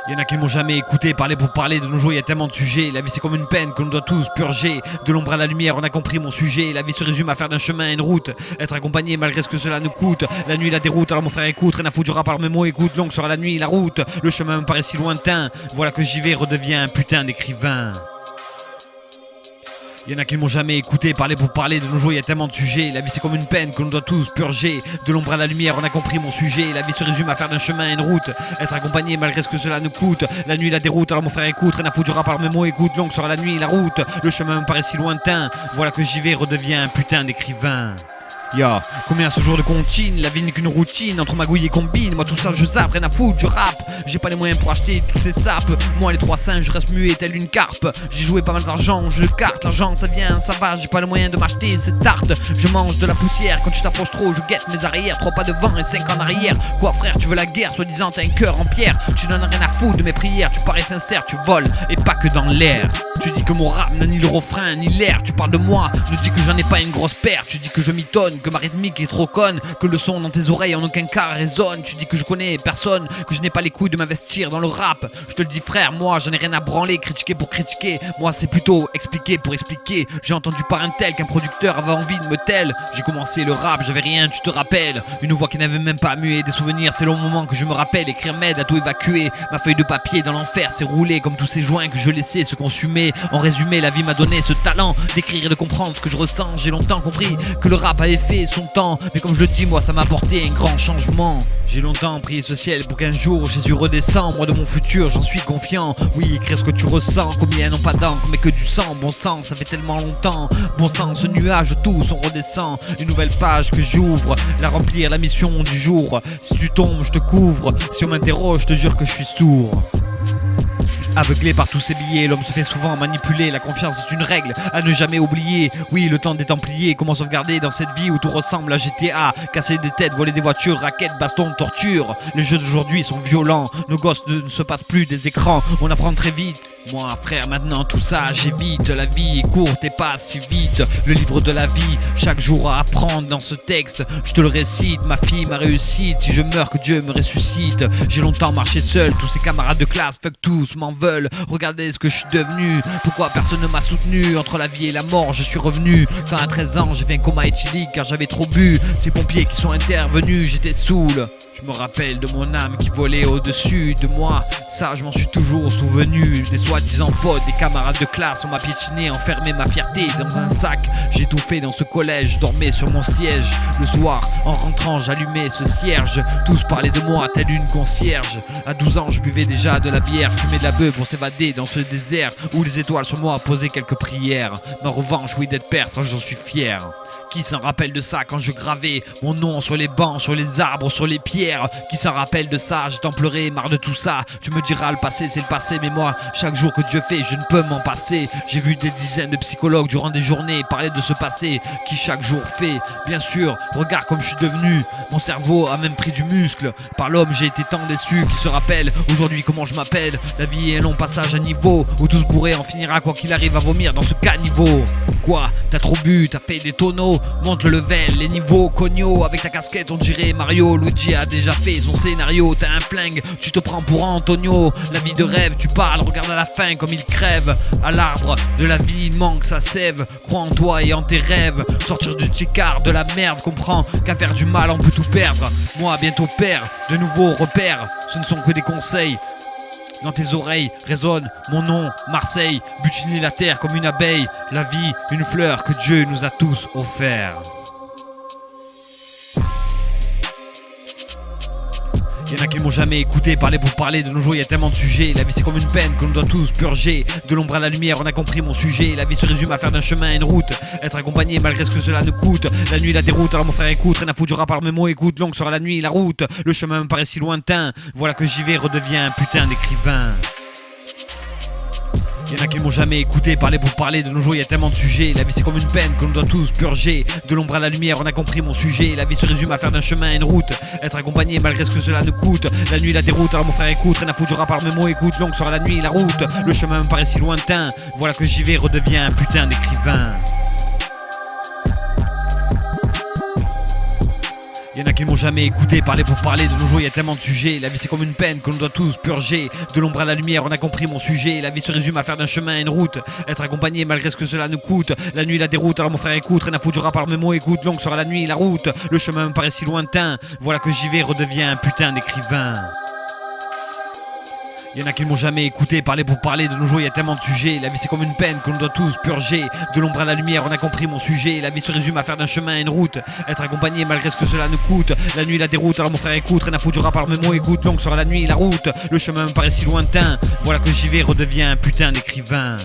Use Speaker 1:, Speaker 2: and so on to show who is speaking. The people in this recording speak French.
Speaker 1: Y'en a qui ne m'ont jamais écouté, parler pour parler, de nos jours il y a tellement de sujets. La vie c'est comme une peine que l'on doit tous purger. De l'ombre à la lumière, on a compris mon sujet. La vie se résume à faire d'un chemin une route. Être accompagné malgré ce que cela nous coûte. La nuit la déroute, alors mon frère écoute. Rien à foutre du rap par mes mots, écoute. Longue sera la nuit, la route. Le chemin me paraît si lointain. Voilà que j'y vais, redeviens un putain d'écrivain. Y'en a qui ne m'ont jamais écouté, parler pour parler, de nos jours il y a tellement de sujets. La vie c'est comme une peine que l'on doit tous purger. De l'ombre à la lumière, on a compris mon sujet. La vie se résume à faire d'un chemin une route. Être accompagné malgré ce que cela nous coûte. La nuit la déroute, alors mon frère écoute. Rien à foutre du rap par mes mots, écoute. Longue sera la nuit, la route. Le chemin me paraît si lointain. Voilà que j'y vais, redeviens un putain d'écrivain. Yo, combien ce jour de comptine, la vie n'est qu'une routine, entre magouille et combine, moi tout ça je zappe, rien à foutre, je rappe, j'ai pas les moyens pour acheter tous ces sapes, moi les trois singes je reste muet tel une carpe, j'ai joué pas mal d'argent, je carte, l'argent ça vient, ça va, j'ai pas les moyens de m'acheter cette tarte, je mange de la poussière, quand tu t'approches trop je guette mes arrières, 3 pas devant et 5 en arrière, quoi frère tu veux la guerre, soi-disant t'as un cœur en pierre, tu donnes rien à foutre de mes prières, tu parais sincère, tu voles et pas que dans l'air. Tu dis que mon rap n'a ni le refrain ni l'air. Tu parles de moi, ne dis que j'en ai pas une grosse paire. Tu dis que je m'étonne, que ma rythmique est trop conne, que le son dans tes oreilles en aucun cas résonne. Tu dis que je connais personne, que je n'ai pas les couilles de m'investir dans le rap. Je te le dis frère, moi j'en ai rien à branler. Critiquer pour critiquer, moi c'est plutôt expliquer pour expliquer. J'ai entendu par un tel qu'un producteur avait envie de me tel. J'ai commencé le rap, j'avais rien, tu te rappelles. Une voix qui n'avait même pas mué. Des souvenirs, c'est le moment que je me rappelle. Écrire m'aide à tout évacuer. Ma feuille de papier dans l'enfer s'est roulée comme tous ces joints que je laissais se consumer. En résumé, la vie m'a donné ce talent d'écrire et de comprendre ce que je ressens. J'ai longtemps compris que le rap avait fait son temps, mais comme je le dis, moi ça m'a apporté un grand changement. J'ai longtemps prié ce ciel pour qu'un jour Jésus redescend. Moi de mon futur j'en suis confiant. Oui, écrire ce que tu ressens, combien n'ont pas d'encre mais que du sang. Bon sang, ça fait tellement longtemps. Bon sang, ce nuage tous on redescend. Une nouvelle page que j'ouvre, la remplir la mission du jour. Si tu tombes je te couvre, si on m'interroge je te jure que je suis sourd. Aveuglé par tous ces billets, l'homme se fait souvent manipuler. La confiance est une règle à ne jamais oublier. Oui, le temps des Templiers, comment sauvegarder dans cette vie où tout ressemble à GTA. Casser des têtes, voler des voitures, raquettes, bastons, torture. Les jeux d'aujourd'hui sont violents. Nos gosses ne se passent plus des écrans. On apprend très vite. Moi frère, maintenant tout ça j'évite. La vie est courte et passe si vite. Le livre de la vie, chaque jour à apprendre dans ce texte. Je te le récite, ma fille, ma réussite. Si je meurs que Dieu me ressuscite. J'ai longtemps marché seul, tous ces camarades de classe fuck tous m'en veulent. Regardez ce que je suis devenu. Pourquoi personne ne m'a soutenu? Entre la vie et la mort je suis revenu. Quand à 13 ans j'ai fait un coma éthylique car j'avais trop bu. Ces pompiers qui sont intervenus, j'étais saoul. Je me rappelle de mon âme qui volait au-dessus de moi. Ça je m'en suis toujours souvenu. Des soi-disant potes, des camarades de classe, on m'a piétiné, enfermé ma fierté dans un sac. J'ai tout fait dans ce collège, je dormais sur mon siège. Le soir, en rentrant, j'allumais ce cierge. Tous parlaient de moi, telle une concierge. À 12 ans, je buvais déjà de la bière, fumais de la beuh pour s'évader dans ce désert où les étoiles sur moi posaient quelques prières. Ma revanche, oui, d'être perse, j'en suis fier. Qui s'en rappelle de ça quand je gravais mon nom sur les bancs, sur les arbres, sur les pierres? Qui s'en rappelle de ça? J'ai tant pleuré, marre de tout ça. Tu me diras le passé c'est le passé, mais moi chaque jour que Dieu fait je ne peux m'en passer. J'ai vu des dizaines de psychologues durant des journées parler de ce passé qui chaque jour fait. Bien sûr, regarde comme je suis devenu. Mon cerveau a même pris du muscle. Par l'homme j'ai été tant déçu. Qui se rappelle aujourd'hui comment je m'appelle? La vie est un long passage à niveau où tout ce bourré en finira quoi qu'il arrive à vomir dans ce caniveau. Quoi? T'as trop bu, t'as fait des tonneaux. Monte le level, les niveaux, cogno. Avec ta casquette on dirait Mario. Luigi a déjà fait son scénario. T'as un flingue, tu te prends pour Antonio. La vie de rêve, tu parles, regarde à la fin comme il crève. À l'arbre de la vie il manque sa sève. Crois en toi et en tes rêves. Sortir du ticard, de la merde. Comprends qu'à faire du mal on peut tout perdre. Moi bientôt père, de nouveaux repères. Ce ne sont que des conseils. Dans tes oreilles résonne mon nom, Marseille. Butiner la terre comme une abeille. La vie, une fleur que Dieu nous a tous offert. Y'en a qui ne m'ont jamais écouté, parler pour parler, de nos jours il y a tellement de sujets. La vie c'est comme une peine que l'on doit tous purger. De l'ombre à la lumière, on a compris mon sujet. La vie se résume à faire d'un chemin une route. Être accompagné malgré ce que cela nous coûte. La nuit la déroute, alors mon frère écoute. Rien à foutre du rap par mes mots, écoute. Longue sera la nuit, la route. Le chemin me paraît si lointain. Voilà que j'y vais, redeviens un putain d'écrivain. Y'en a qui ne m'ont jamais écouté, parler pour parler, de nos jours il y a tellement de sujets. La vie c'est comme une peine que l'on doit tous purger. De l'ombre à la lumière, on a compris mon sujet. La vie se résume à faire d'un chemin une route. Être accompagné malgré ce que cela nous coûte. La nuit la déroute, alors mon frère écoute. Rien à foutre du rap par mes mots, écoute. Longue sera la nuit, la route. Le chemin me paraît si lointain. Voilà que j'y vais, redeviens un putain d'écrivain. Y'en a qui m'ont jamais écouté, parler pour parler, de nos jours y a tellement de sujets. La vie c'est comme une peine que l'on doit tous purger. De l'ombre à la lumière, on a compris mon sujet. La vie se résume à faire d'un chemin une route. Être accompagné malgré ce que cela nous coûte. La nuit la déroute, alors mon frère écoute. Rien à foutre du rap, par mes mots écoute. Longue sera la nuit, la route. Le chemin me paraît si lointain. Voilà que j'y vais, redeviens un putain d'écrivain. Y'en a qui m'ont jamais écouté, parler pour parler, de nos jours y a tellement de sujets. La vie c'est comme une peine que l'on doit tous purger. De l'ombre à la lumière, on a compris mon sujet. La vie se résume à faire d'un chemin une route. Être accompagné malgré ce que cela nous coûte. La nuit la déroute, alors mon frère écoute. Rien à foutre du rap, par mes mots écoute. Longue sera la nuit, la route. Le chemin me paraît si lointain. Voilà que j'y vais, redeviens un putain d'écrivain.